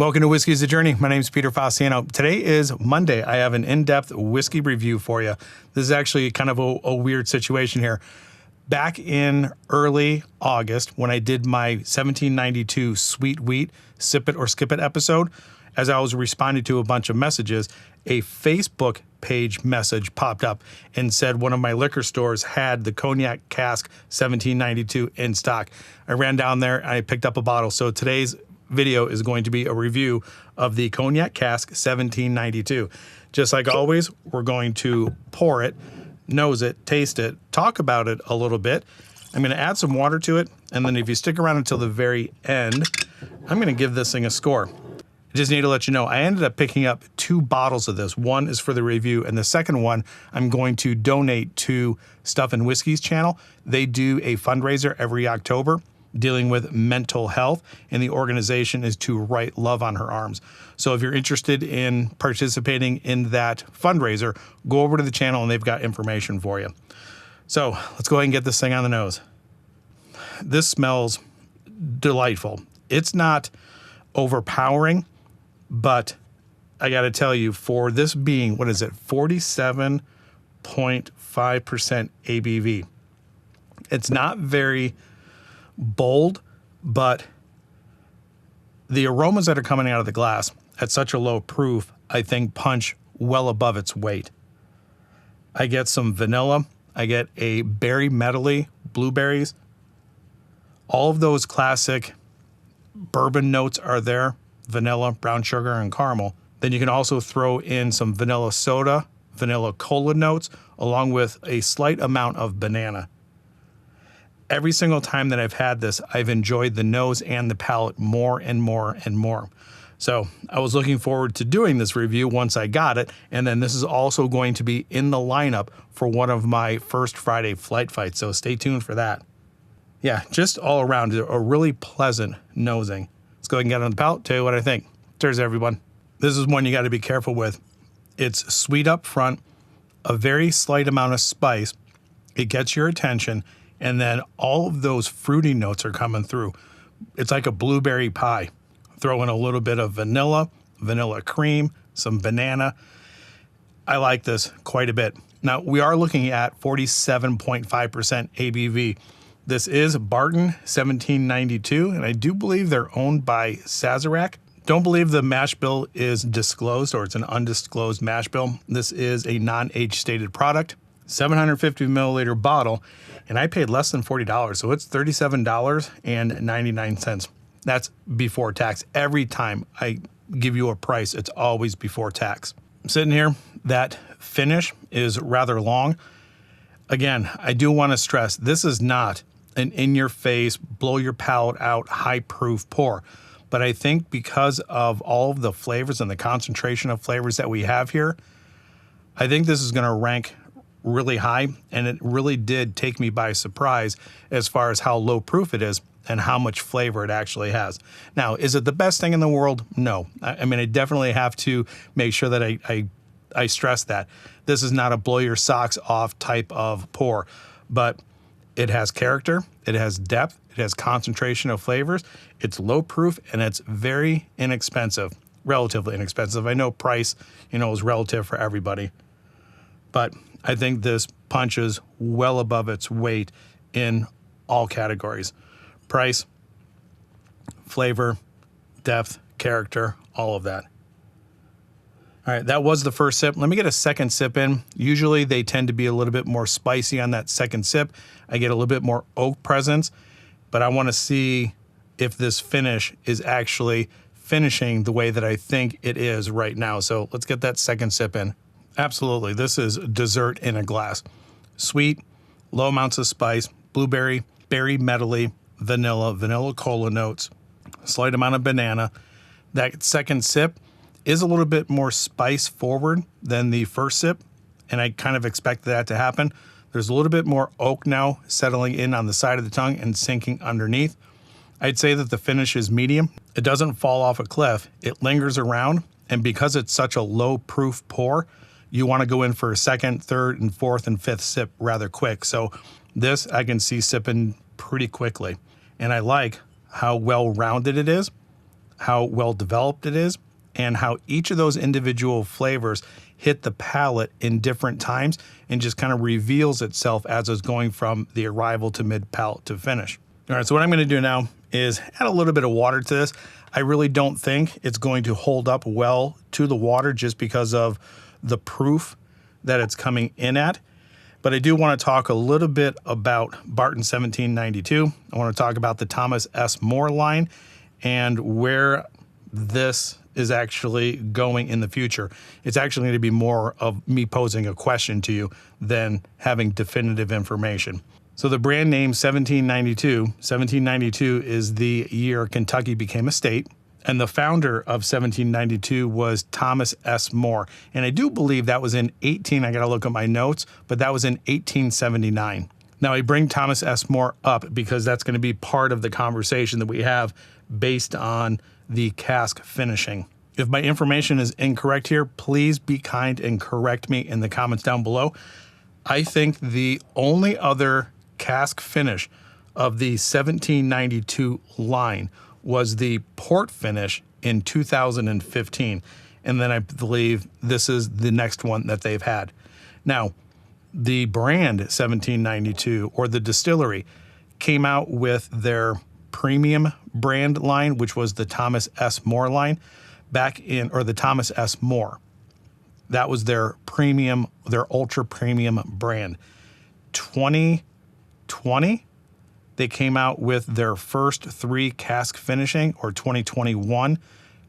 Welcome to Whiskey's a Journey. My name is Peter Faciano. Today is Monday. I have an in-depth whiskey review for you. This is actually kind of a weird situation here. Back in early August, when I did my 1792 Sweet Wheat Sip It or Skip It episode, as I was responding to a bunch of messages, a Facebook page message popped up and said one of my liquor stores had the Cognac Cask 1792 in stock. I ran down there and I picked up a bottle. So today's video is going to be a review of the Cognac Cask 1792. Just like always, we're going to pour it, nose it, taste it, talk about it a little bit. I'm going to add some water to it, and then if you stick around until the very end, I'm going to give this thing a score. I just need to let you know, I ended up picking up 2 bottles of this. One is for the review, and the second one I'm going to donate to Stuff and Whiskey's channel. They do a fundraiser every October dealing with mental health, and the organization is to write love on her arms. So if you're interested in participating in that fundraiser, go over to the channel and they've got information for you. So let's go ahead and get this thing on the nose. This smells delightful. It's not overpowering, but I got to tell you, for this being, what is it, 47.5% ABV, it's not very bold, but the aromas that are coming out of the glass at such a low proof, I think, punch well above its weight. I get some vanilla. I get a berry medley, blueberries. All of those classic bourbon notes are there. Vanilla, brown sugar, and caramel. Then you can also throw in some vanilla soda, vanilla cola notes, along with a slight amount of banana. Every single time that I've had this, I've enjoyed the nose and the palate more and more and more. So I was looking forward to doing this review once I got it, and then this is also going to be in the lineup for one of my first Friday flight fights, so stay tuned for that. Yeah, just all around, a really pleasant nosing. Let's go ahead and get it on the palate, tell you what I think. Cheers, everyone. This is one you got to be careful with. It's sweet up front, a very slight amount of spice. It gets your attention, and then all of those fruity notes are coming through. It's like a blueberry pie. Throw in a little bit of vanilla, vanilla cream, some banana. I like this quite a bit. Now, we are looking at 47.5% ABV. This is Barton 1792, and I do believe they're owned by Sazerac. Don't believe the mash bill is disclosed, or it's an undisclosed mash bill. This is a non-age stated product. 750 milliliter bottle, and I paid less than $40, so it's $37.99. That's before tax. Every time I give you a price, it's always before tax. I'm sitting here, that finish is rather long. Again, I do want to stress, this is not an in-your-face, blow-your-palate out, high-proof pour. But I think because of all of the flavors and the concentration of flavors that we have here, I think this is going to rank really high, and it really did take me by surprise as far as how low proof it is and how much flavor it actually has. Now, is it the best thing in the world? No. I mean, I definitely have to make sure that I stress that. This is not a blow your socks off type of pour, but it has character, it has depth, it has concentration of flavors, it's low proof, and it's very inexpensive, relatively inexpensive. I know price, is relative for everybody, but I think this punches well above its weight in all categories. Price, flavor, depth, character, all of that. All right, that was the first sip. Let me get a second sip in. Usually they tend to be a little bit more spicy on that second sip. I get a little bit more oak presence, but I want to see if this finish is actually finishing the way that I think it is right now. So let's get that second sip in. Absolutely, this is dessert in a glass. Sweet, low amounts of spice, blueberry, berry medley, vanilla, vanilla cola notes, slight amount of banana. That second sip is a little bit more spice forward than the first sip, and I kind of expected that to happen. There's a little bit more oak now settling in on the side of the tongue and sinking underneath. I'd say that the finish is medium. It doesn't fall off a cliff. It lingers around, and because it's such a low proof pour, you want to go in for a second, third, and fourth, and fifth sip rather quick. So this I can see sipping pretty quickly. And I like how well-rounded it is. how well developed it is and how each of those individual flavors hit the palate in different times and just kind of reveals itself as it's going from the arrival to mid palate to finish. All right, so what I'm going to do now is add a little bit of water to this. I really don't think it's going to hold up well to the water just because of the proof that it's coming in at. But I do want to talk a little bit about Barton 1792. I want to talk about the Thomas S. More line and where this is actually going in the future. It's actually going to be more of me posing a question to you than having definitive information. So the brand name 1792 is the year Kentucky became a state. And the founder of 1792 was Thomas S. More. And I do believe that was in I got to look at my notes, but that was in 1879. Now I bring Thomas S. More up because that's going to be part of the conversation that we have based on the cask finishing. If my information is incorrect here, please be kind and correct me in the comments down below. I think the only other cask finish of the 1792 line was the port finish in 2015. And then I believe this is the next one that they've had. Now, the brand 1792 or the distillery came out with their premium brand line, which was the Thomas S. More line or the Thomas S. More. That was their premium, their ultra premium brand. 2020, they came out with their first 3 cask finishing, or 2021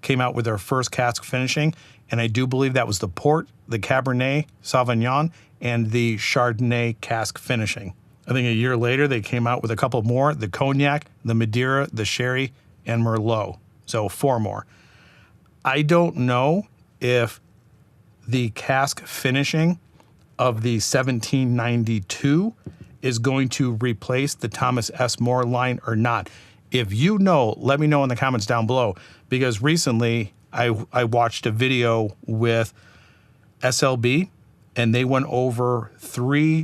came out with their first cask finishing. And I do believe that was the port, the Cabernet Sauvignon, and the Chardonnay cask finishing. I think a year later, they came out with a couple more, the Cognac, the Madeira, the Sherry, and Merlot. So 4 more. I don't know if the cask finishing of the 1792 is going to replace the Thomas S. More line or not. If you know, let me know in the comments down below, because recently I watched a video with SLB and they went over 3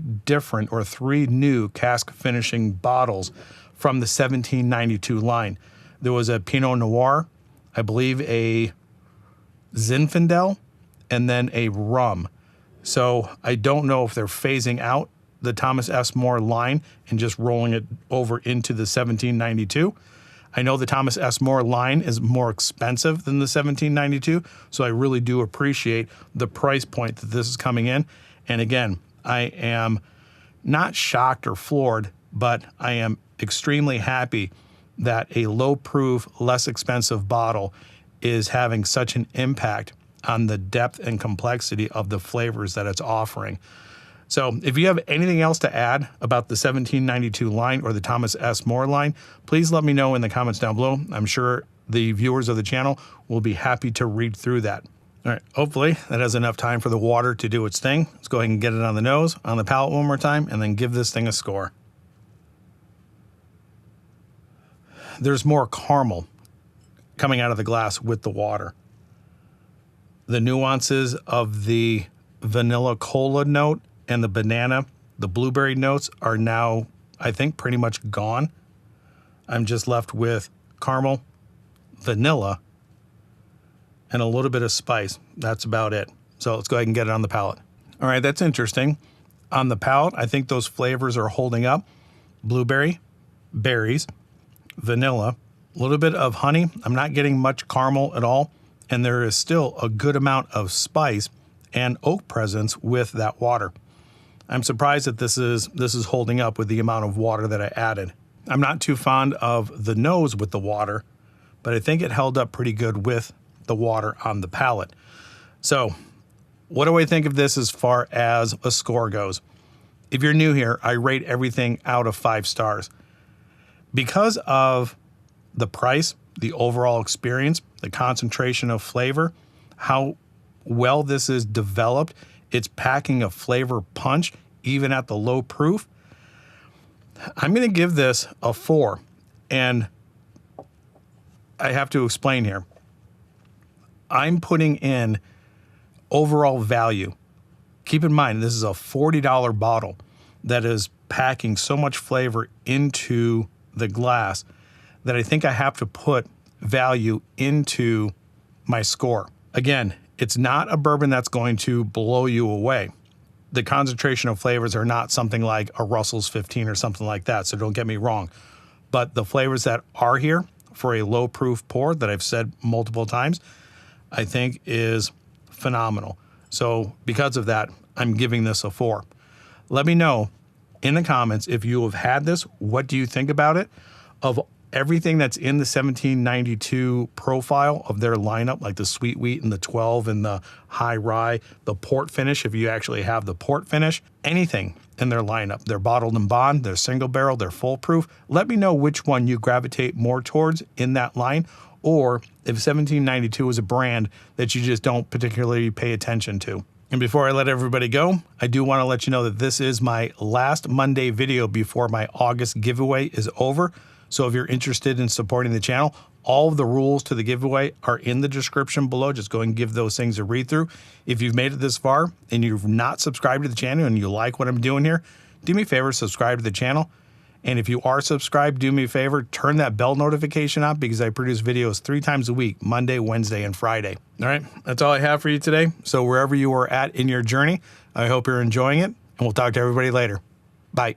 new cask finishing bottles from the 1792 line. There was a Pinot Noir, I believe a Zinfandel, and then a rum. So I don't know if they're phasing out the Thomas S. More line and just rolling it over into the 1792. I know the Thomas S. More line is more expensive than the 1792, so I really do appreciate the price point that this is coming in. And again, I am not shocked or floored, but I am extremely happy that a low-proof, less expensive bottle is having such an impact on the depth and complexity of the flavors that it's offering. So if you have anything else to add about the 1792 line or the Thomas S. More line, please let me know in the comments down below. I'm sure the viewers of the channel will be happy to read through that. All right, hopefully that has enough time for the water to do its thing. Let's go ahead and get it on the nose, on the palate one more time, and then give this thing a score. There's more caramel coming out of the glass with the water. The nuances of the vanilla cola note and the banana, the blueberry notes are now, I think, pretty much gone. I'm just left with caramel, vanilla, and a little bit of spice. That's about it. So let's go ahead and get it on the palate. All right, that's interesting. On the palate, I think those flavors are holding up. Blueberry, berries, vanilla, a little bit of honey. I'm not getting much caramel at all. And there is still a good amount of spice and oak presence with that water. I'm surprised that this is holding up with the amount of water that I added. I'm not too fond of the nose with the water, but I think it held up pretty good with the water on the palate. So what do I think of this as far as a score goes? If you're new here, I rate everything out of 5 stars. Because of the price, the overall experience, the concentration of flavor, how well this is developed, it's packing a flavor punch even at the low proof. I'm going to give this a 4. And I have to explain here. I'm putting in overall value. Keep in mind, this is a $40 bottle that is packing so much flavor into the glass that I think I have to put value into my score. Again, it's not a bourbon that's going to blow you away. The concentration of flavors are not something like a Russell's 15 or something like that, so don't get me wrong. But the flavors that are here for a low proof pour that I've said multiple times, I think is phenomenal. So because of that, I'm giving this a 4. Let me know in the comments if you have had this. What do you think about it? Of everything that's in the 1792 profile of their lineup, like the sweet wheat and the 12 and the high rye, the port finish, if you actually have the port finish, anything in their lineup, they're bottled and bond, they're single barrel, they're full proof. Let me know which one you gravitate more towards in that line, or if 1792 is a brand that you just don't particularly pay attention to. And before I let everybody go, I do want to let you know that this is my last Monday video before my August giveaway is over. So if you're interested in supporting the channel, all of the rules to the giveaway are in the description below. Just go and give those things a read through. If you've made it this far and you've not subscribed to the channel and you like what I'm doing here, do me a favor, subscribe to the channel. And if you are subscribed, do me a favor, turn that bell notification on, because I produce videos 3 times a week, Monday, Wednesday, and Friday. All right, that's all I have for you today. So wherever you are at in your journey, I hope you're enjoying it, and we'll talk to everybody later. Bye.